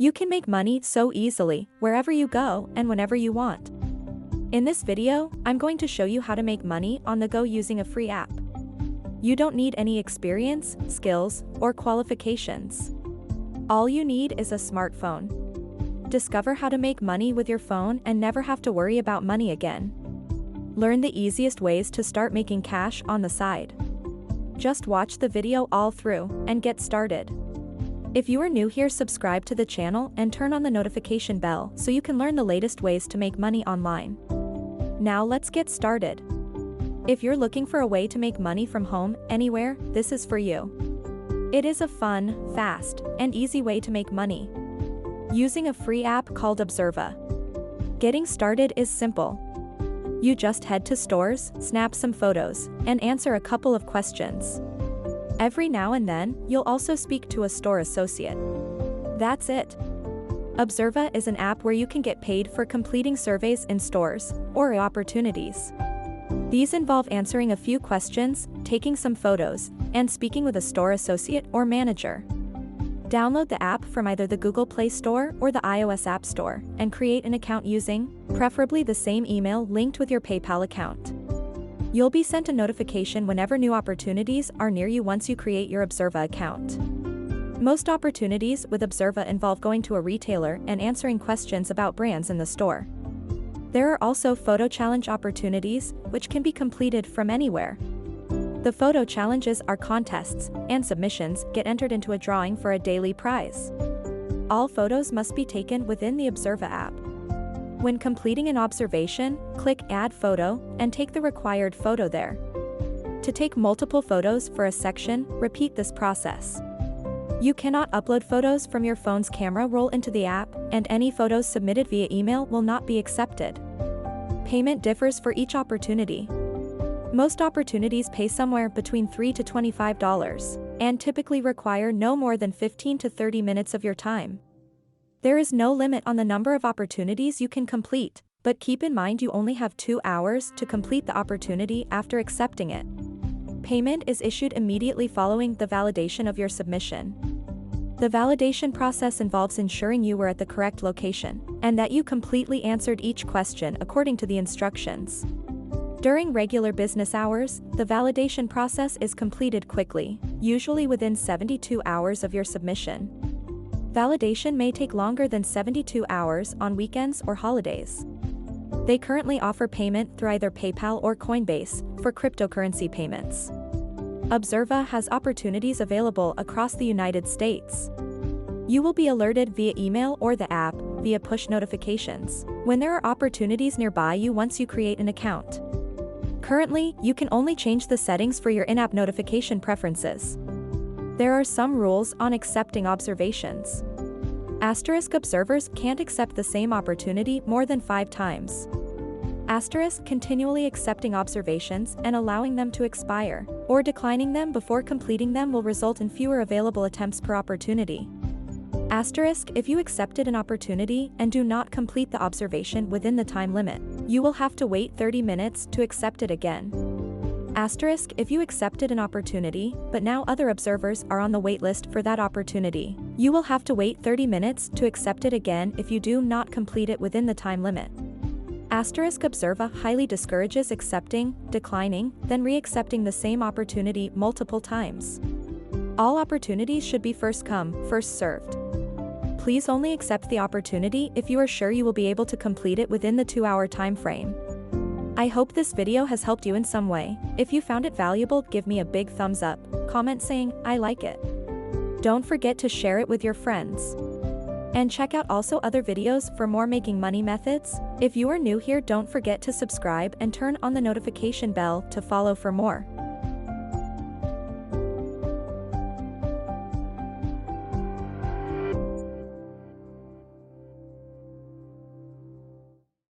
You can make money so easily, wherever you go and whenever you want. In this video, I'm going to show you how to make money on the go using a free app. You don't need any experience, skills, or qualifications. All you need is a smartphone. Discover how to make money with your phone and never have to worry about money again. Learn the easiest ways to start making cash on the side. Just watch the video all through and get started. If you are new here, subscribe to the channel and turn on the notification bell so you can learn the latest ways to make money online. Now let's get started. If you're looking for a way to make money from home, anywhere, this is for you. It is a fun, fast, and easy way to make money using a free app called Observa. Getting started is simple. You just head to stores, snap some photos, and answer a couple of questions. Every now and then, you'll also speak to a store associate. That's it. Observa is an app where you can get paid for completing surveys in stores or opportunities. These involve answering a few questions, taking some photos, and speaking with a store associate or manager. Download the app from either the Google Play Store or the iOS App Store and create an account using, preferably, the same email linked with your PayPal account. You'll be sent a notification whenever new opportunities are near you once you create your Observa account. Most opportunities with Observa involve going to a retailer and answering questions about brands in the store. There are also photo challenge opportunities, which can be completed from anywhere. The photo challenges are contests, and submissions get entered into a drawing for a daily prize. All photos must be taken within the Observa app. When completing an observation, click Add Photo and take the required photo there. To take multiple photos for a section, repeat this process. You cannot upload photos from your phone's camera roll into the app, and any photos submitted via email will not be accepted. Payment differs for each opportunity. Most opportunities pay somewhere between $3 to $25, and typically require no more than 15 to 30 minutes of your time. There is no limit on the number of opportunities you can complete, but keep in mind you only have 2 hours to complete the opportunity after accepting it. Payment is issued immediately following the validation of your submission. The validation process involves ensuring you were at the correct location, and that you completely answered each question according to the instructions. During regular business hours, the validation process is completed quickly, usually within 72 hours of your submission. Validation may take longer than 72 hours on weekends or holidays. They currently offer payment through either PayPal or Coinbase for cryptocurrency payments. Observa has opportunities available across the United States. You will be alerted via email or the app via push notifications when there are opportunities nearby you once you create an account. Currently, you can only change the settings for your in-app notification preferences. There are some rules on accepting observations. Asterisk observers can't accept the same opportunity more than 5 times. Asterisk continually accepting observations and allowing them to expire, or declining them before completing them will result in fewer available attempts per opportunity. Asterisk if you accepted an opportunity and do not complete the observation within the time limit, you will have to wait 30 minutes to accept it again. Asterisk if you accepted an opportunity, but now other observers are on the waitlist for that opportunity, you will have to wait 30 minutes to accept it again if you do not complete it within the time limit. Asterisk Observa highly discourages accepting, declining, then re-accepting the same opportunity multiple times. All opportunities should be first come, first served. Please only accept the opportunity if you are sure you will be able to complete it within the 2-hour time frame. I hope this video has helped you in some way. If you found it valuable, give me a big thumbs up, comment saying, I like it. Don't forget to share it with your friends. And check out also other videos for more making money methods. If you are new here, don't forget to subscribe and turn on the notification bell to follow for more.